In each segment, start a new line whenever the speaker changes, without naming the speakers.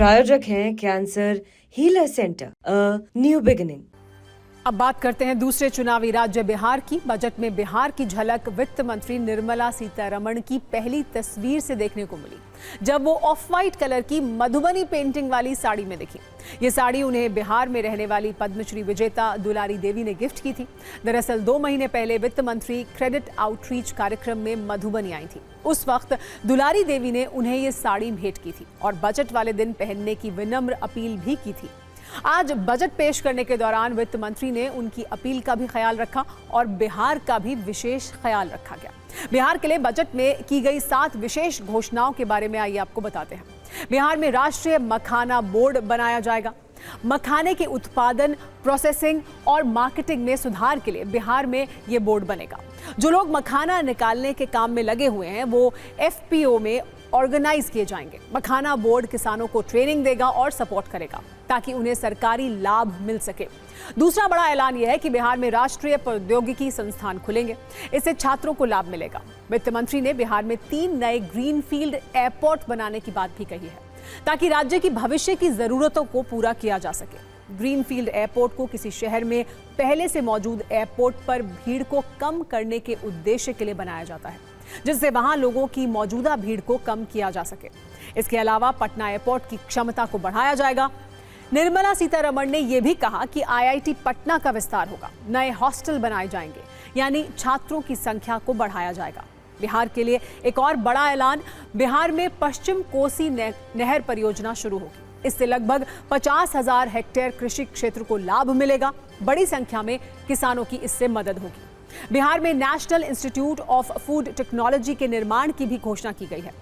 प्रायोजक हैं cancer healer centre, a new beginning.
अब बात करते हैं दूसरे चुनावी राज्य बिहार की। बजट में बिहार की झलक वित्त मंत्री निर्मला सीतारमण की पहली तस्वीर से देखने को मिली, जब वो ऑफ वाइट कलर की मधुबनी पेंटिंग वाली साड़ी में दिखी। ये साड़ी उन्हें बिहार में रहने वाली पद्मश्री विजेता दुलारी देवी ने गिफ्ट की थी। दरअसल 2 महीने पहले वित्त मंत्री क्रेडिट आउटरीच कार्यक्रम में मधुबनी आई थी। उस वक्त दुलारी देवी ने उन्हें ये साड़ी भेंट की थी और बजट वाले दिन पहनने की विनम्र अपील भी की थी। आज बजट पेश करने के दौरान वित्त मंत्री ने उनकी अपील का भी ख्याल रखा और बिहार का भी विशेष ख्याल रखा गया। बिहार के लिए बजट में की गई 7 विशेष घोषणाओं के बारे में आइए आपको बताते हैं। बिहार में राष्ट्रीय मखाना बोर्ड बनाया जाएगा। मखाने के उत्पादन, प्रोसेसिंग और मार्केटिंग में सुधार के लिए बिहार में ये बोर्ड बनेगा। जो लोग मखाना निकालने के काम में लगे हुए हैं वो FPO में ऑर्गेनाइज किए जाएंगे। मखाना बोर्ड किसानों को ट्रेनिंग देगा और सपोर्ट करेगा ताकि उन्हें सरकारी लाभ मिल सके। दूसरा बड़ा ऐलान यह है कि बिहार में राष्ट्रीय प्रौद्योगिकी संस्थान खुलेंगे। इससे छात्रों को लाभ मिलेगा। वित्त मंत्री ने बिहार में 3 नए ग्रीनफील्ड एयरपोर्ट बनाने की बात भी कही है ताकि राज्य की भविष्य की जरूरतों को पूरा किया जा सके। ग्रीनफील्ड एयरपोर्ट को किसी शहर में पहले से मौजूद एयरपोर्ट पर भीड़ को कम करने के उद्देश्य के लिए बनाया जाता है, जिससे वहां लोगों की मौजूदा भीड़ को कम किया जा सके। इसके अलावा पटना एयरपोर्ट की क्षमता को बढ़ाया जाएगा। निर्मला सीतारमण ने यह भी कहा कि IIT पटना का विस्तार होगा। नए हॉस्टल बनाए जाएंगे, यानी छात्रों की संख्या को बढ़ाया जाएगा। बिहार के लिए एक और बड़ा ऐलान, बिहार में पश्चिम कोसी नहर परियोजना शुरू होगी। इससे लगभग 50,000 हेक्टेयर कृषि क्षेत्र को लाभ मिलेगा। बड़ी संख्या में किसानों की इससे मदद होगी। बिहार में national institute of food technology के निर्माण की भी घोषणा की गई है।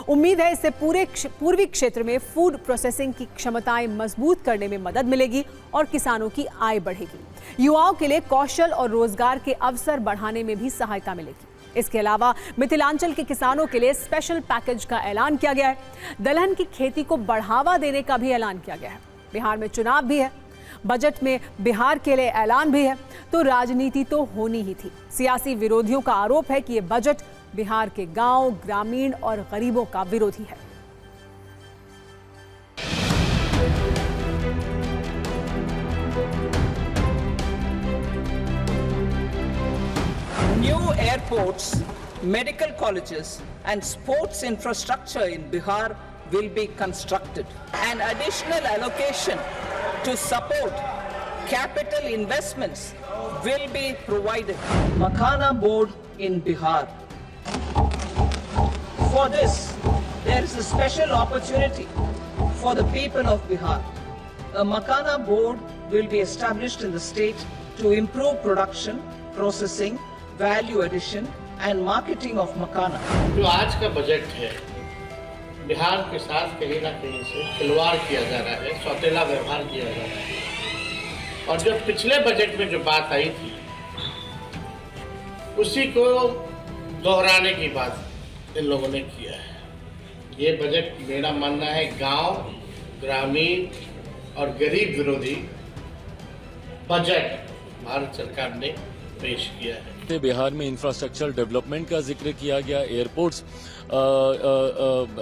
उम्मीद है इससे पूर्वी क्षेत्र में फूड प्रोसेसिंग की क्षमताएं मजबूत करने में मदद मिलेगी और किसानों की आय बढ़ेगी। युवाओं के लिए कौशल और रोजगार के अवसर बढ़ाने में भी सहायता मिलेगी। इसके अलावा मिथिलांचल के किसानों के लिए स्पेशल पैकेज का ऐलान किया गया है। दलहन की खेती को बढ़ावा देने का भी ऐलान किया गया है। बिहार में चुनाव भी है, बजट में बिहार के लिए ऐलान भी है, तो राजनीति तो होनी ही थी। सियासी विरोधियों का आरोप है कि यह बजट बिहार के गांव, ग्रामीण और गरीबों का विरोधी है।
New airports, medical colleges and sports infrastructure in Bihar will be constructed. An additional allocation to support capital investments will be provided. Makhana board in Bihar. For this, there is a special opportunity for the people of Bihar. A Makhana board will be established in the state to improve production, processing, value addition and marketing of makhana.
जो आज का budget है, बिहार के साथ कहीं ना कहीं से खिलवाड़ किया जा रहा है, सौतेला व्यवहार किया जा रहा है। और जो पिछले बजट में जो बात आई थी उसी को दोहराने की बात इन लोगों ने किया है। ये बजट मेरा मानना है गांव, ग्रामीण और गरीब विरोधी बजट भारत सरकार ने पेश किया है।
बिहार में इंफ्रास्ट्रक्चर डेवलपमेंट का जिक्र किया गया, एयरपोर्ट्स,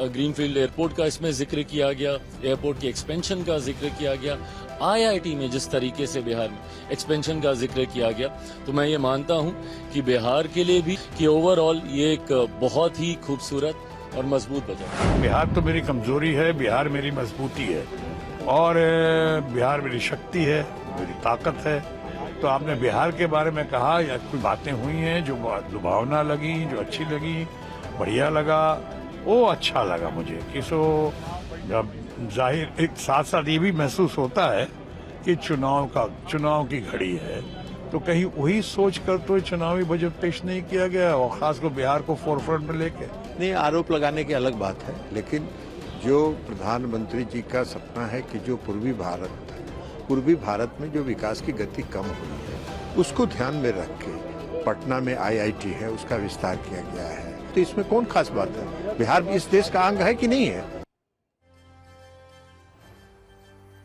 ग्रीनफील्ड एयरपोर्ट का इसमें जिक्र किया गया, एयरपोर्ट की एक्सपेंशन का जिक्र किया गया, IIT में जिस तरीके से बिहार में एक्सपेंशन का जिक्र किया गया, तो मैं ये मानता हूं कि बिहार के लिए भी कि ओवरऑल ये एक बहुत ही खूबसूरत और मजबूत बजट है।
बिहार तो मेरी कमजोरी है, बिहार मेरी मजबूती है और बिहार मेरी शक्ति है, मेरी ताकत है। तो आपने बिहार के बारे में कहा, या कुछ बातें हुई हैं जो लुभावना लगी, जो अच्छी लगी, बढ़िया लगा, वो अच्छा लगा मुझे। कि सो जब जाहिर एक साथ साथ ये भी महसूस होता है कि चुनाव की घड़ी है, तो कहीं वही सोच कर तो चुनावी बजट पेश नहीं किया गया और खासकर बिहार को फोरफ्रंट में लेके।
नहीं, आरोप लगाने की अलग बात है, लेकिन जो प्रधानमंत्री जी का सपना है कि जो पूर्वी भारत में जो विकास की गति कम हुई है उसको ध्यान में रख के पटना में IIT है, उसका विस्तार किया गया है। तो इसमें कौन खास बात है? बिहार इस देश का अंग है कि नहीं है?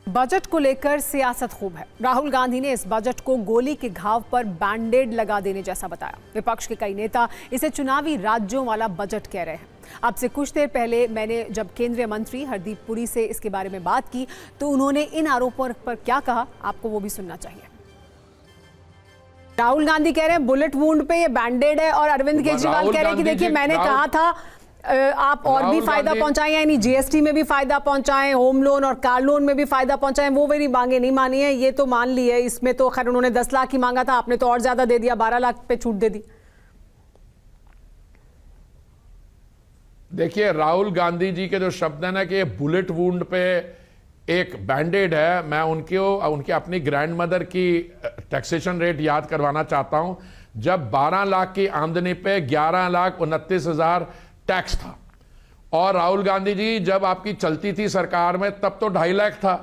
बजट को लेकर सियासत खूब है। राहुल गांधी ने इस बजट को गोली के घाव पर बैंडेड लगा देने जैसा बताया। विपक्ष के कई नेता इसे चुनावी राज्यों वाला बजट कह रहे हैं। अब से कुछ देर पहले मैंने जब केंद्रीय मंत्री हरदीप पुरी से इसके बारे में बात की तो उन्होंने इन आरोपों पर क्या कहा, आपको वो भी सुनना चाहिए। राहुल गांधी कह रहे हैं बुलेट वुंड पे ये बैंडेड है और अरविंद केजरीवाल कह रहे हैं कि देखिए मैंने कहा था आप और भी फायदा पहुंचाएं, यानी जीएसटी में भी फायदा पहुंचाएं, होम लोन और कार लोन में भी फायदा पहुंचाएं, वो मेरी मांगे नहीं मानी है, ये तो मान ली है। इसमें तो खैर उन्होंने 10 लाख ही मांगा था, आपने तो और ज्यादा दे दिया, 12 लाख पे छूट दे दी।
देखिए राहुल गांधी जी के जो शब्द है ना कि बुलेट वुंड पे एक बैंडेड है, मैं उनकी अपनी ग्रैंड मदर की टैक्सेशन रेट याद करवाना चाहता हूं। जब 12 लाख की आमदनी पे 11,29,000 टैक्स था और राहुल गांधी जी जब आपकी चलती थी सरकार में तब तो 2.5 लाख था,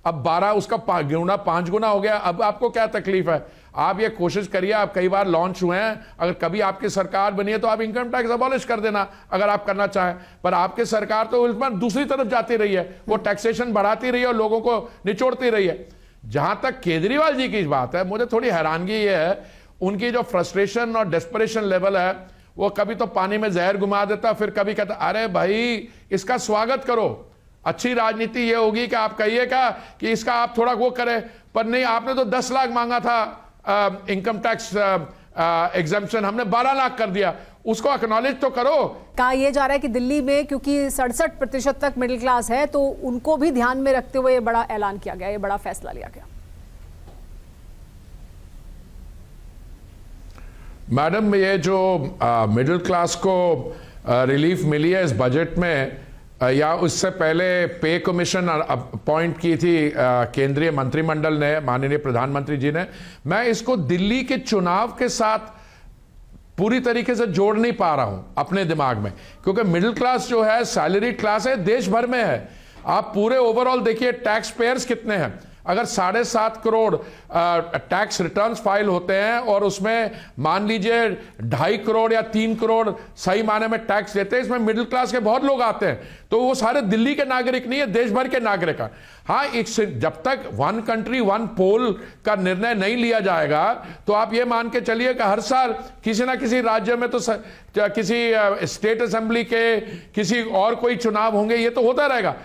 अब 12 उसका 5 गुना हो गया। अब आपको क्या तकलीफ है? आप ये कोशिश करिए, आप कई बार लॉन्च हुए हैं, अगर कभी आपकी सरकार बनी है तो आप इनकम टैक्स अबॉलिश कर देना अगर आप करना चाहें, पर आपकी सरकार तो इस बार दूसरी तरफ जाती रही है, वो टैक्सेशन बढ़ाती रही है और लोगों को निचोड़ती रही है। जहां तक केजरीवाल जी की बात है, मुझे थोड़ी हैरानगी ये है, उनकी जो फ्रस्ट्रेशन और डेस्परेशन लेवल है, वो कभी तो पानी में जहर घुमा देता, फिर कभी कहता अरे भाई इसका स्वागत करो। अच्छी राजनीति ये होगी कि आप कहिएगा कि इसका आप थोड़ा वो करें, पर नहीं, आपने तो 10 लाख मांगा था इनकम टैक्स एग्जम्पशन, हमने 12 लाख कर दिया, उसको एक्नॉलेज तो करो।
कहा यह जा रहा है कि दिल्ली में क्योंकि 67% तक मिडिल क्लास है तो उनको भी ध्यान में रखते हुए ये बड़ा ऐलान किया गया, ये बड़ा फैसला लिया गया।
मैडम ये जो मिडिल क्लास को रिलीफ मिली है इस बजट में, या उससे पहले पे कमीशन अपॉइंट की थी केंद्रीय मंत्रिमंडल ने, माननीय प्रधानमंत्री जी ने, मैं इसको दिल्ली के चुनाव के साथ पूरी तरीके से जोड़ नहीं पा रहा हूं अपने दिमाग में, क्योंकि मिडिल क्लास जो है सैलरी क्लास है, देश भर में है। आप पूरे ओवरऑल देखिए टैक्स पेयर्स कितने हैं। अगर 7.5 करोड़ टैक्स रिटर्न्स फाइल होते हैं और उसमें मान लीजिए 2.5 करोड़ या 3 करोड़ सही माने में टैक्स देते हैं, इसमें मिडिल क्लास के बहुत लोग आते हैं, तो वो सारे दिल्ली के नागरिक नहीं है, देश भर के नागरिक हैं। हाँ, जब तक 1 कंट्री 1 पोल का निर्णय नहीं लिया जाएगा तो आप ये मान के चलिए कि हर साल किसी ना किसी राज्य में तो किसी स्टेट असेंबली के किसी और कोई चुनाव होंगे, ये तो होता रहेगा।